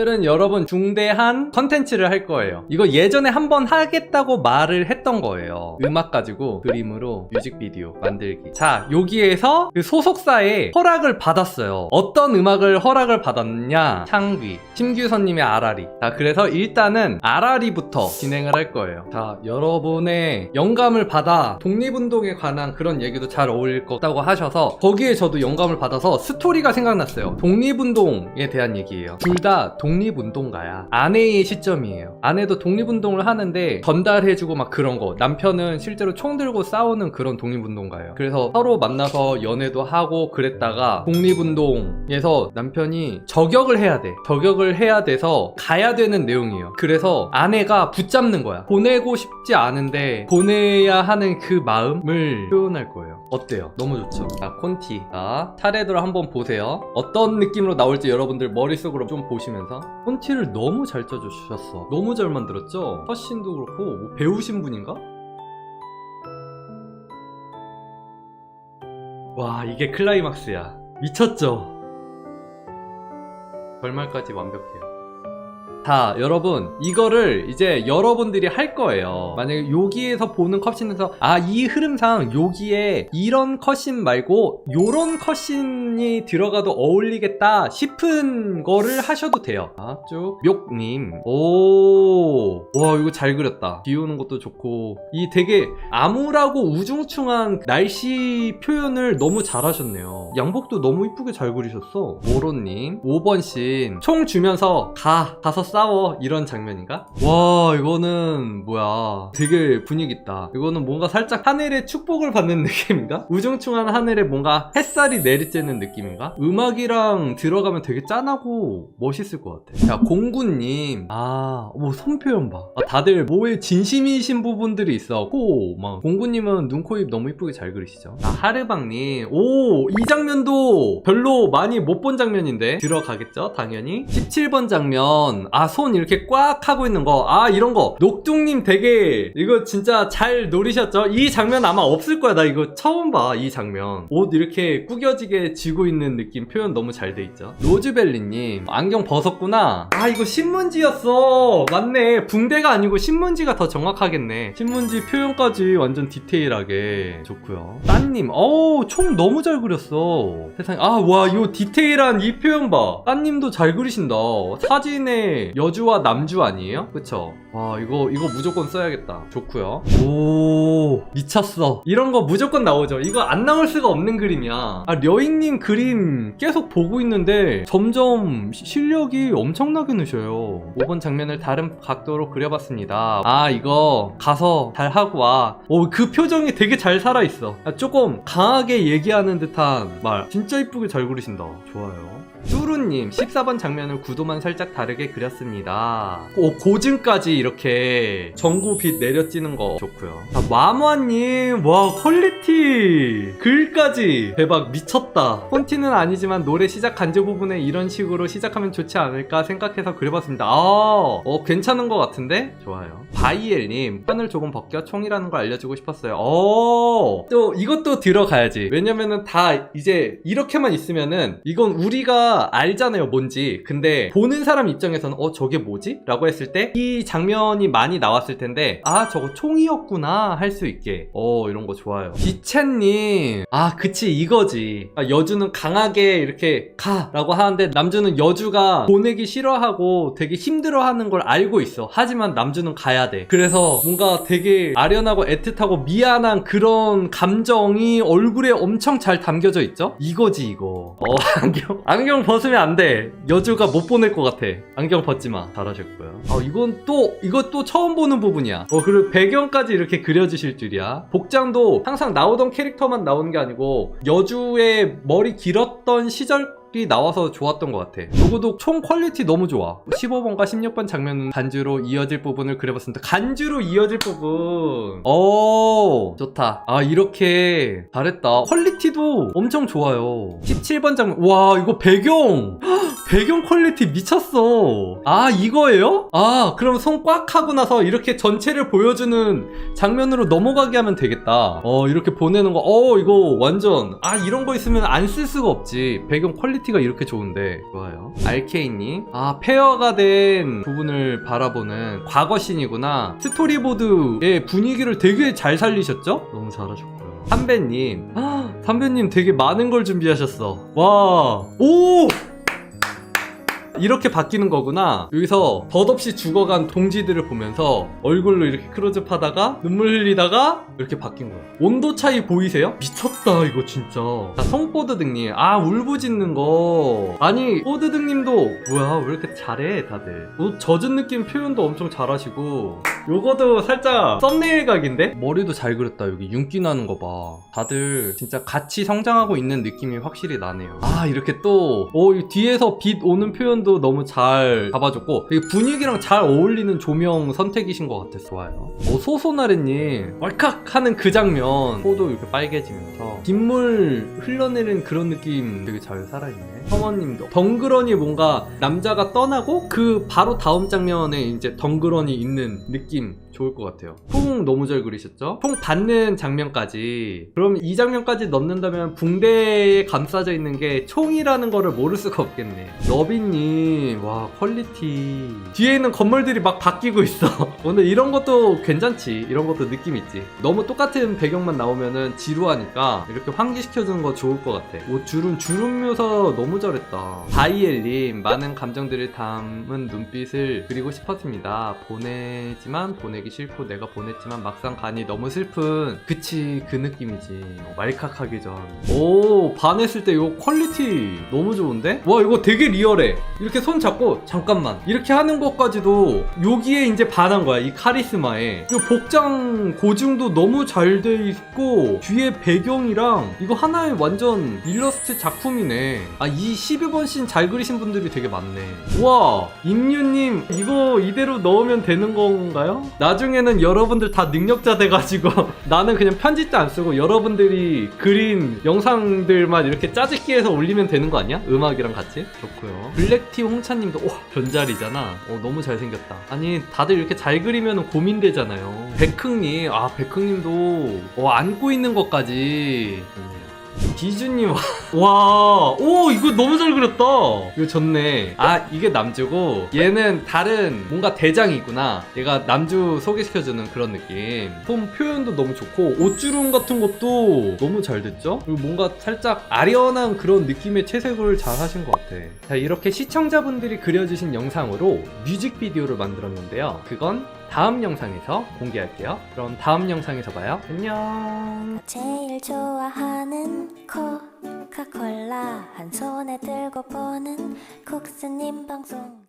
오늘은 여러분 중대한 컨텐츠를 할 거예요. 이거 예전에 한번 하겠다고 말을 했던 거예요. 음악 가지고 그림으로 뮤직비디오 만들기. 자, 여기에서 그 소속사에 허락을 받았어요. 어떤 음악을 허락을 받았냐? 창귀, 심규선님의 아라리. 자, 그래서 일단은 아라리부터 진행을 할 거예요. 자, 여러분의 영감을 받아 독립운동에 관한 그런 얘기도 잘 어울릴 것 같다고 하셔서 거기에 저도 영감을 받아서 스토리가 생각났어요. 독립운동에 대한 얘기예요. 둘 다 독립운동가야. 아내의 시점이에요. 아내도 독립운동을 하는데 전달해주고 막 그런 거. 남편은 실제로 총 들고 싸우는 그런 독립운동가예요. 그래서 서로 만나서 연애도 하고 그랬다가 독립운동에서 남편이 저격을 해야 돼. 저격을 해야 돼서 가야 되는 내용이에요. 그래서 아내가 붙잡는 거야. 보내고 싶지 않은데 보내야 하는 그 마음을 표현할 거예요. 어때요? 너무 좋죠? 자, 콘티. 자, 차례대로 한번 보세요. 어떤 느낌으로 나올지 여러분들 머릿속으로 좀 보시면서. 콘티를 너무 잘 짜주셨어. 너무 잘 만들었죠? 컷신도 그렇고 뭐 배우신 분인가? 와, 이게 클라이막스야. 미쳤죠? 결말까지 완벽해요. 자, 여러분, 이거를 이제 여러분들이 할 거예요. 만약에 여기에서 보는 컷신에서 이 흐름상 여기에 이런 컷신 말고 요런 컷신이 들어가도 어울리겠다 싶은 거를 하셔도 돼요. 쭉 묘님. 와, 이거 잘 그렸다. 비 오는 것도 좋고 이 되게 암울하고 우중충한 날씨 표현을 너무 잘하셨네요. 양복도 너무 이쁘게 잘 그리셨어. 모로님. 5번 씬. 총 주면서 가서 싸워, 이런 장면인가? 와, 이거는 뭐야, 되게 분위기 있다. 이거는 뭔가 살짝 하늘의 축복을 받는 느낌인가? 우중충한 하늘에 뭔가 햇살이 내리쬐는 느낌인가? 음악이랑 들어가면 되게 짠하고 멋있을 것 같아. 자, 공구님. 손 표현 봐. 다들 뭐에 진심이신 부분들이 있어. 공구님은 눈, 코, 입 너무 이쁘게 잘 그리시죠? 하르방님. 이 장면도 별로 많이 못 본 장면인데 들어가겠죠? 당연히. 17번 장면. 손 이렇게 꽉 하고 있는 거. 이런 거. 녹둥님 되게 이거 진짜 잘 노리셨죠? 이 장면 아마 없을 거야. 나 이거 처음 봐, 이 장면. 옷 이렇게 구겨지게 쥐고 있는 느낌 표현 너무 잘 돼 있죠? 로즈벨리님. 안경 벗었구나. 이거 신문지였어. 맞네. 붕대가 아니고 신문지가 더 정확하겠네. 신문지 표현까지 완전 디테일하게 좋고요. 따님. 총 너무 잘 그렸어. 세상에. 와, 이 디테일한 이 표현 봐. 따님도 잘 그리신다. 사진에 여주와 남주 아니에요? 그쵸? 와, 이거 무조건 써야겠다. 좋고요. 오, 미쳤어. 이런 거 무조건 나오죠. 이거 안 나올 수가 없는 그림이야. 려잉님 그림 계속 보고 있는데 점점 실력이 엄청나게 느셔요. 5번 장면을 다른 각도로 그려봤습니다. 이거 가서 잘 하고 와. 그 표정이 되게 잘 살아있어. 조금 강하게 얘기하는 듯한 말 진짜 이쁘게 잘 그리신다. 좋아요. 뚜루님. 14번 장면을 구도만 살짝 다르게 그렸습니다. 고증까지 이렇게 전구빛 내려지는 거 좋고요. 마무아님. 와, 퀄리티 글까지 대박. 미쳤다. 폰티는 아니지만 노래 시작 간주 부분에 이런 식으로 시작하면 좋지 않을까 생각해서 그려봤습니다. 괜찮은 것 같은데? 좋아요. 바이엘님. 편을 조금 벗겨 총이라는 걸 알려주고 싶었어요. 또 이것도 들어가야지. 왜냐면은 다 이제 이렇게만 있으면은 이건 우리가 알잖아요, 뭔지. 근데 보는 사람 입장에서는 저게 뭐지? 라고 했을 때 이 장면이 많이 나왔을 텐데 저거 총이었구나 할 수 있게. 이런 거 좋아요. 지채님. 그치, 이거지. 여주는 강하게 이렇게 가 라고 하는데 남주는 여주가 보내기 싫어하고 되게 힘들어하는 걸 알고 있어. 하지만 남주는 가야 돼. 그래서 뭔가 되게 아련하고 애틋하고 미안한 그런 감정이 얼굴에 엄청 잘 담겨져 있죠? 이거지, 이거. 안경 벗으면 안 돼. 여주가 못 보낼 것 같아. 안경 벗지 마. 잘하셨고요. 이것도 처음 보는 부분이야. 그리고 배경까지 이렇게 그려주실 줄이야. 복장도 항상 나오던 캐릭터만 나오는 게 아니고 여주의 머리 길었던 시절 나와서 좋았던 것 같아. 요거도 총 퀄리티 너무 좋아. 15번과 16번 장면은 간주로 이어질 부분을 그려봤습니다. 간주로 이어질 부분. 좋다. 이렇게 잘했다. 퀄리티도 엄청 좋아요. 17번 장면. 와, 이거 배경 퀄리티 미쳤어. 이거예요? 그럼 손 꽉 하고 나서 이렇게 전체를 보여주는 장면으로 넘어가게 하면 되겠다. 이렇게 보내는 거. 이거 완전 이런 거 있으면 안 쓸 수가 없지. 배경 퀄리티 퀄리티가 이렇게 좋은데 좋아요. RK님, 아 페어가 된 부분을 바라보는 과거신이구나. 스토리보드의 분위기를 되게 잘 살리셨죠? 너무 잘하셨고요. 삼배님, 삼배님 되게 많은 걸 준비하셨어. 와, 오! 이렇게 바뀌는 거구나. 여기서 덧없이 죽어간 동지들을 보면서 얼굴로 이렇게 클로즈업 하다가 눈물 흘리다가 이렇게 바뀐 거야. 온도 차이 보이세요? 미쳤다 이거 진짜. 자, 송뽀드등님, 아 울부짖는 거. 아니 뽀드등님도 뭐야 왜 이렇게 잘해 다들. 젖은 느낌 표현도 엄청 잘하시고, 요거도 살짝 썸네일 각인데? 머리도 잘 그렸다. 여기 윤기 나는 거 봐. 다들 진짜 같이 성장하고 있는 느낌이 확실히 나네요. 아 이렇게 또 이 뒤에서 빛 오는 표현도 너무 잘 잡아줬고, 되게 분위기랑 잘 어울리는 조명 선택이신 것 같아서 좋아요. 소소나래님, 왈칵 하는 그 장면, 코도 이렇게 빨개지면서 빗물 흘러내리는 그런 느낌 되게 잘 살아있네. 성원님도 덩그러니 뭔가 남자가 떠나고 그 바로 다음 장면에 이제 덩그러니 있는 느낌 좋을 것 같아요. 총 너무 잘 그리셨죠? 총 받는 장면까지. 그럼 이 장면까지 넣는다면 붕대에 감싸져 있는 게 총이라는 거를 모를 수가 없겠네. 러비님, 와 퀄리티. 뒤에 있는 건물들이 막 바뀌고 있어. 오늘 이런 것도 괜찮지. 이런 것도 느낌 있지. 너무 똑같은 배경만 나오면은 지루하니까 이렇게 환기시켜주는 거 좋을 것 같아. 주름 묘사 너무 잘했다. 바이엘님, 많은 감정들을 담은 눈빛을 그리고 싶었습니다. 보내지만 보내기 싫고 내가 보냈지만 막상 가니 너무 슬픈, 그치 그 느낌이지. 말칵하기 전. 오, 반했을 때 요 퀄리티 너무 좋은데? 와 이거 되게 리얼해. 이렇게 손 잡고 잠깐만 이렇게 하는 것까지도 여기에 이제 반한 거야. 이 카리스마에. 이 복장 고증도 너무 잘 돼 있고, 뒤에 배경이랑 이거 하나의 완전 일러스트 작품이네. 아 이 12번 씬 잘 그리신 분들이 되게 많네. 우와, 임유님 이거 이대로 넣으면 되는 건가요? 나중에는 여러분들 다 능력자 돼가지고 나는 그냥 편집자 안 쓰고 여러분들이 그린 영상들만 이렇게 짜집기해서 올리면 되는 거 아니야? 음악이랑 같이? 좋고요. 블랙티 홍차님도 와 변자리잖아. 너무 잘생겼다. 아니 다들 이렇게 잘 그리면 고민되잖아요. 백흥님, 아 백흥님도 안고 있는 것까지. 기준님, 와, 오 이거 너무 잘 그렸다. 이거 좋네. 아 이게 남주고 얘는 다른 뭔가 대장이구나. 얘가 남주 소개시켜주는 그런 느낌. 폼 표현도 너무 좋고 옷주름 같은 것도 너무 잘 됐죠? 그리고 뭔가 살짝 아련한 그런 느낌의 채색을 잘 하신 것 같아. 자, 이렇게 시청자분들이 그려주신 영상으로 뮤직비디오를 만들었는데요. 그건 다음 영상에서 공개할게요. 그럼 다음 영상에서 봐요. 안녕. 제일 좋아하는 코카콜라 한 손에 들고 보는 국수님 방송.